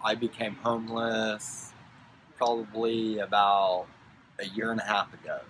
I became homeless probably about a year and a half ago.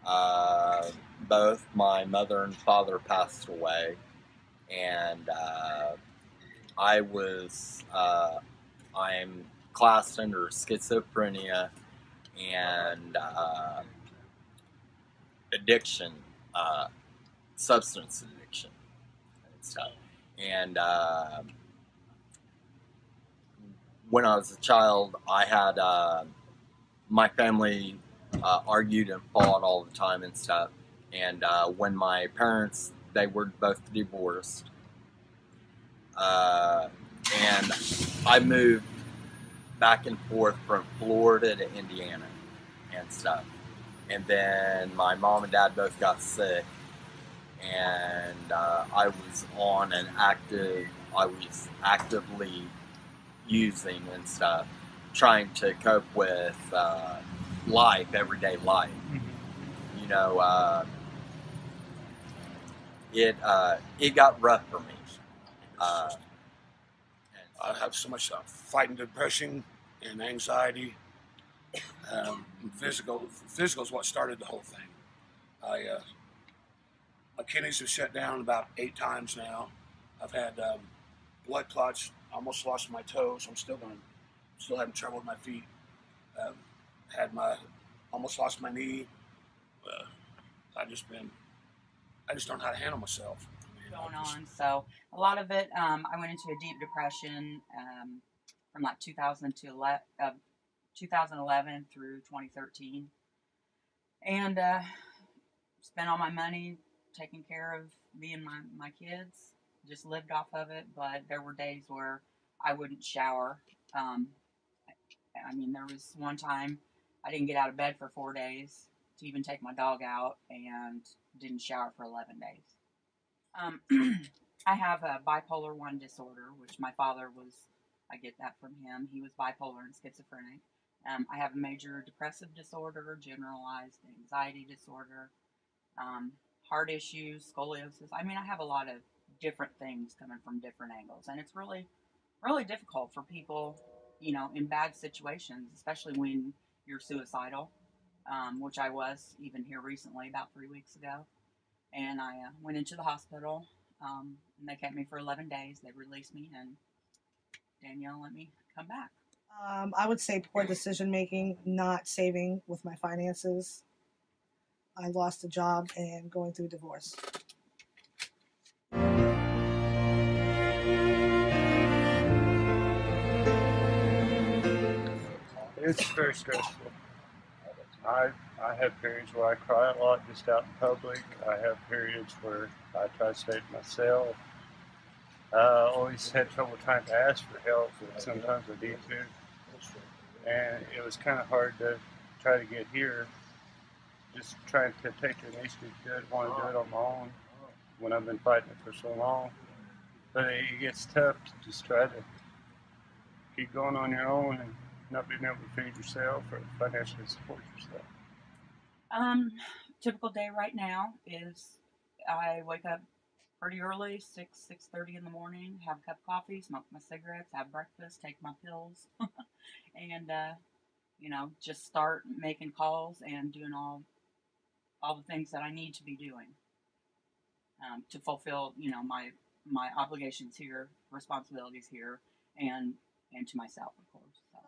Uh, Both my mother and father passed away, and I was I'm classed under schizophrenia and addiction, uh, substance addiction and stuff. And when I was a child, I had my family argued and fought all the time and stuff. And when my parents, they were both divorced, uh, and I moved back and forth from Florida to Indiana and stuff. And then my mom and dad both got sick, and I was actively using and stuff, trying to cope with life, everyday life. You know, it got rough for me. I have so much fighting depression and anxiety. Physical is what started the whole thing. My kidneys have shut down about 8 times now. I've had blood clots. Almost lost my toes. Still having trouble with my feet. Um, almost lost my knee. I just don't know how to handle myself. Going on. So a lot of it, I went into a deep depression from like 2011 through 2013, and spent all my money taking care of me and my kids. Just lived off of it, but there were days where I wouldn't shower. I mean, there was one time I didn't get out of bed for 4 days to even take my dog out, and didn't shower for 11 days. I have a bipolar 1 disorder, which my father was, I get that from him. He was bipolar and schizophrenic. I have a major depressive disorder, generalized anxiety disorder, heart issues, scoliosis. I mean, I have a lot of different things coming from different angles, and it's really, really difficult for people, you know, in bad situations, especially when you're suicidal, which I was even here recently, about 3 weeks ago. And I went into the hospital, and they kept me for 11 days. They released me, and Danielle let me come back. I would say poor decision making, not saving with my finances. I lost a job and going through divorce. It's very stressful. I have periods where I cry a lot just out in public. I have periods where I try to stay to myself. I always had trouble trying to ask for help, but sometimes I need to. And it was kind of hard to try to get here. Just trying to take the initiative to want to do it on my own when I've been fighting it for so long. But it gets tough to just try to keep going on your own and not being able to feed yourself or financially support yourself. Typical day right now is I wake up pretty early, 6:30 in the morning, have a cup of coffee, smoke my cigarettes, have breakfast, take my pills, and you know, just start making calls and doing all the things that I need to be doing to fulfill, you know, my obligations here, responsibilities here, and to myself, of course. So.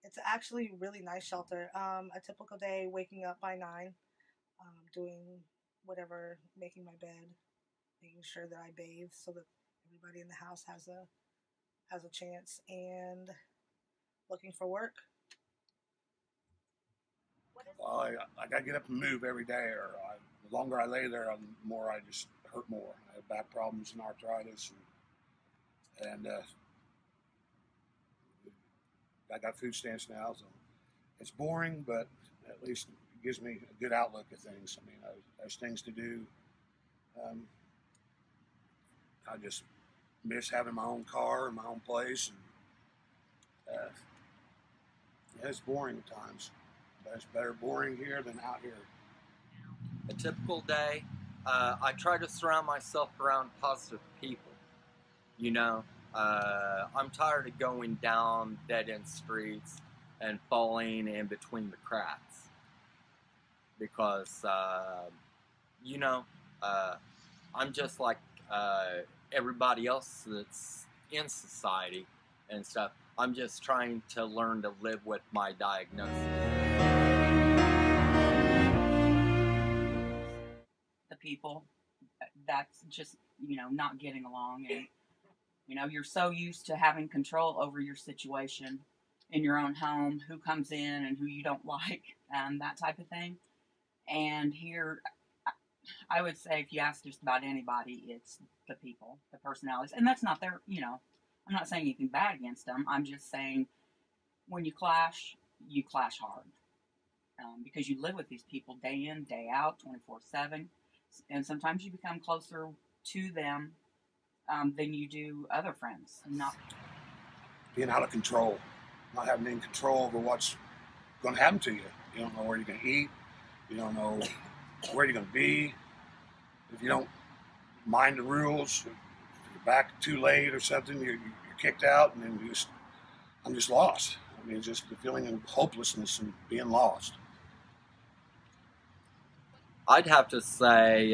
It's actually a really nice shelter. A typical day, waking up by 9, doing whatever, making my bed, making sure that I bathe so that everybody in the house has a chance, and looking for work. I got to get up and move every day, the longer I lay there, the more I just hurt more. I have back problems and arthritis, and I got food stamps now, so it's boring, but at least it gives me a good outlook at things. I mean, there's things to do. I just miss having my own car and my own place, and it's boring at times. But it's better boring here than out here. A typical day, I try to surround myself around positive people. You know, I'm tired of going down dead-end streets and falling in between the cracks because, you know, I'm just like everybody else that's in society and stuff. I'm just trying to learn to live with my diagnosis. The people, that's just, you know, not getting along. And, you know, you're so used to having control over your situation in your own home, who comes in and who you don't like, that type of thing. And here, I would say if you ask just about anybody, it's the people, the personalities. And that's not their, you know, I'm not saying anything bad against them. I'm just saying when you clash hard. Because you live with these people day in, day out, 24/7. And sometimes you become closer to them than you do other friends. Not Being out of control, not having any control over what's going to happen to you. You don't know where you're going to eat. You don't know where you're going to be. If you don't mind the rules, if you're back too late or something, you're kicked out, and then I'm just lost. I mean, just the feeling of hopelessness and being lost. I'd have to say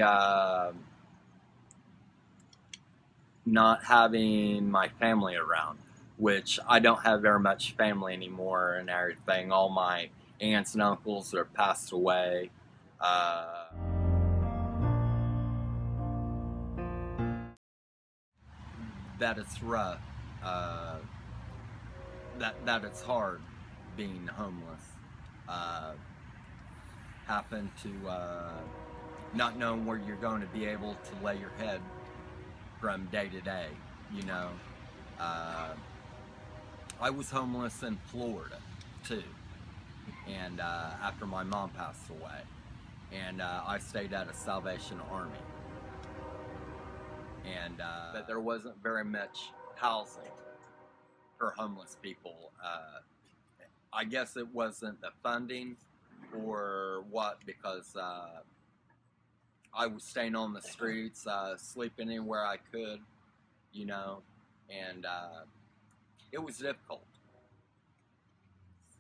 not having my family around, which I don't have very much family anymore and everything. All my aunts and uncles are passed away. That it's rough. That it's hard being homeless. Happen to not knowing where you're going to be able to lay your head from day to day, you know. I was homeless in Florida too, and after my mom passed away, and I stayed at a Salvation Army, and that there wasn't very much housing for homeless people. I guess it wasn't the funding or what, because I was staying on the streets, sleeping anywhere I could, you know, and it was difficult.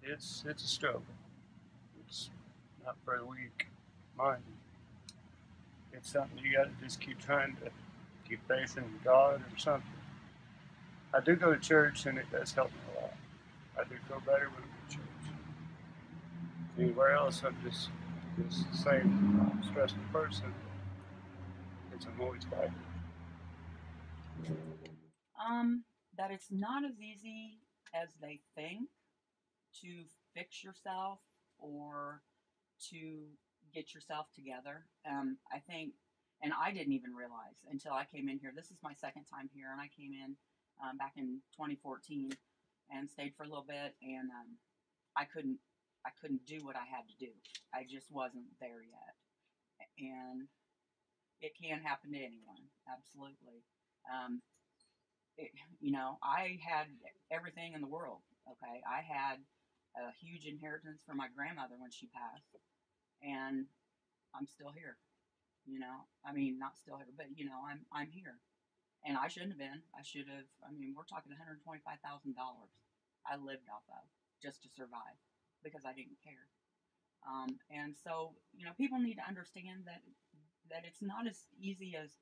It's a struggle. It's not for the weak minded. It's something you got to just keep trying to keep faith in God or something. I do go to church, and it does help me a lot. I do feel better when I go to church. Anywhere else, I'm just the same stressful person. I'm always fighting. That it's not as easy as they think to fix yourself or to get yourself together. I think, and I didn't even realize until I came in here. This is my second time here, and I came in back in 2014 and stayed for a little bit, and I couldn't do what I had to do. I just wasn't there yet, and it can happen to anyone, absolutely. You know, I had everything in the world. Okay, I had a huge inheritance from my grandmother when she passed, and I'm still here. You know, I mean, not still here, but you know, I'm here, and I shouldn't have been. I should have. I mean, we're talking $125,000 I lived off of just to survive because I didn't care. And so, you know, people need to understand that it's not as easy as,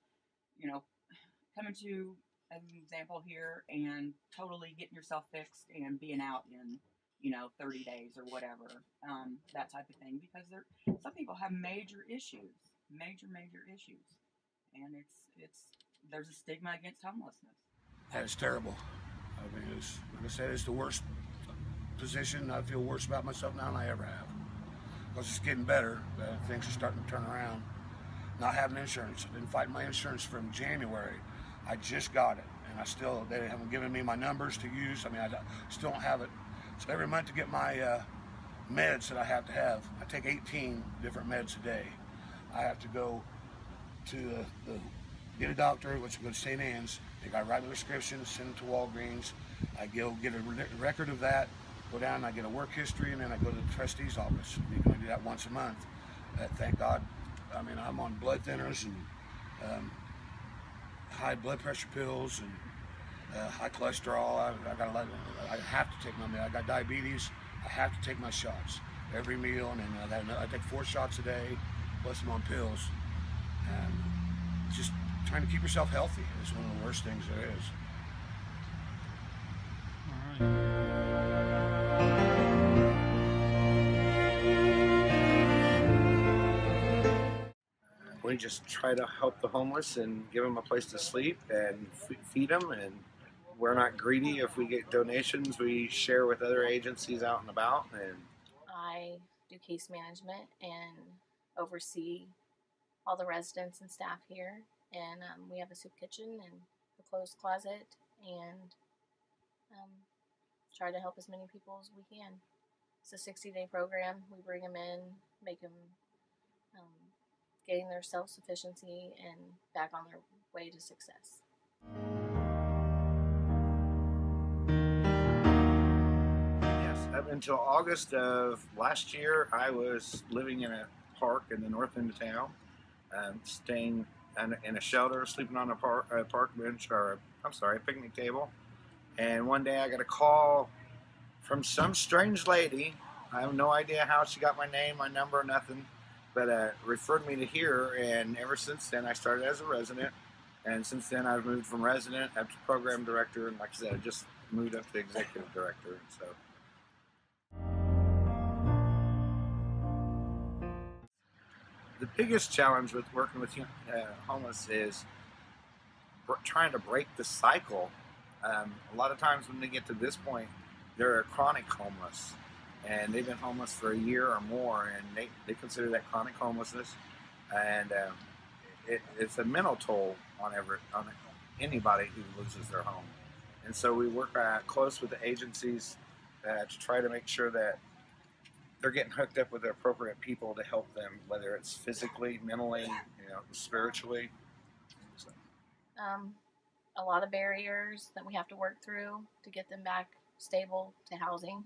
you know, coming to, as an example here, and totally getting yourself fixed and being out in, you know, 30 days or whatever, that type of thing, because some people have major issues, major issues, and there's a stigma against homelessness. That is terrible. I mean, like I said, it's the worst position. I feel worse about myself now than I ever have, because it's getting better. Things are starting to turn around. Not having insurance. I've been fighting my insurance from January. I just got it, and they haven't given me my numbers to use. I mean, I still don't have it. So every month to get my meds that I have to have, I take 18 different meds a day. I have to go to get a doctor, which I go to St. Anne's. They got to write me a prescription, send it to Walgreens. I go get a record of that, go down, and I get a work history, and then I go to the trustee's office. You can only do that once a month. Thank God. I mean, I'm on blood thinners and high blood pressure pills, and high cholesterol. I have to take my. I got diabetes. I have to take my shots every meal, and I take 4 shots a day, plus I'm on pills. And just trying to keep yourself healthy is one of the worst things there is. We just try to help the homeless and give them a place to sleep and feed them. And we're not greedy. If we get donations, we share with other agencies out and about. And I do case management and oversee all the residents and staff here. And we have a soup kitchen and a clothes closet, and try to help as many people as we can. It's a 60-day program. We bring them in, make them getting their self-sufficiency and back on their way to success. yes, up until August of last year, I was living in a park in the north end of town, staying in a shelter, sleeping on a park bench, or a picnic table. And one day I got a call from some strange lady. I have no idea how she got my name, my number, nothing, but referred me to here. And ever since then, I started as a resident. And since then, I've moved from resident up to program director. And like I said, I just moved up to executive director. So the biggest challenge with working with homeless is trying to break the cycle. A lot of times when they get to this point, they're chronic homeless, and they've been homeless for a year or more, and they consider that chronic homelessness, and it's a mental toll on anybody who loses their home. And so we work close with the agencies to try to make sure that they're getting hooked up with the appropriate people to help them, whether it's physically, mentally, spiritually. So. A lot of barriers that we have to work through to get them back stable to housing.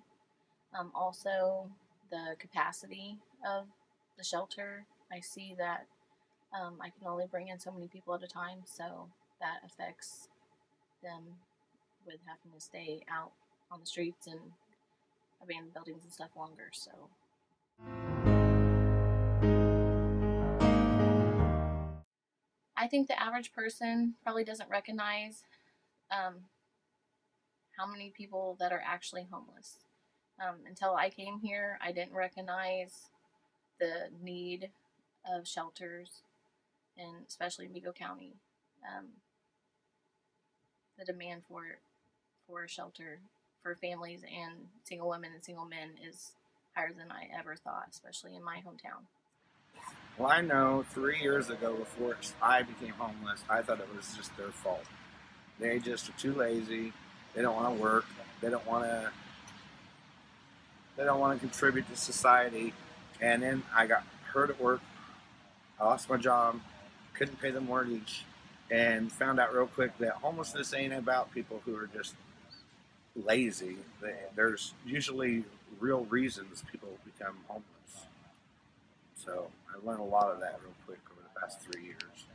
Also, the capacity of the shelter. I see that I can only bring in so many people at a time, so that affects them with having to stay out on the streets and abandoned buildings and stuff longer. So. I think the average person probably doesn't recognize how many people that are actually homeless. Until I came here, I didn't recognize the need of shelters, and especially in Vigo County. The demand for a shelter for families and single women and single men is higher than I ever thought, especially in my hometown. Well, I know 3 years ago, before I became homeless, I thought it was just their fault. They just are too lazy. They don't want to work. They don't want to contribute to society. And then I got hurt at work. I lost my job. Couldn't pay the mortgage, and found out real quick that homelessness ain't about people who are just lazy. There's usually real reasons people become homeless. So I learned a lot of that real quick over the past 3 years.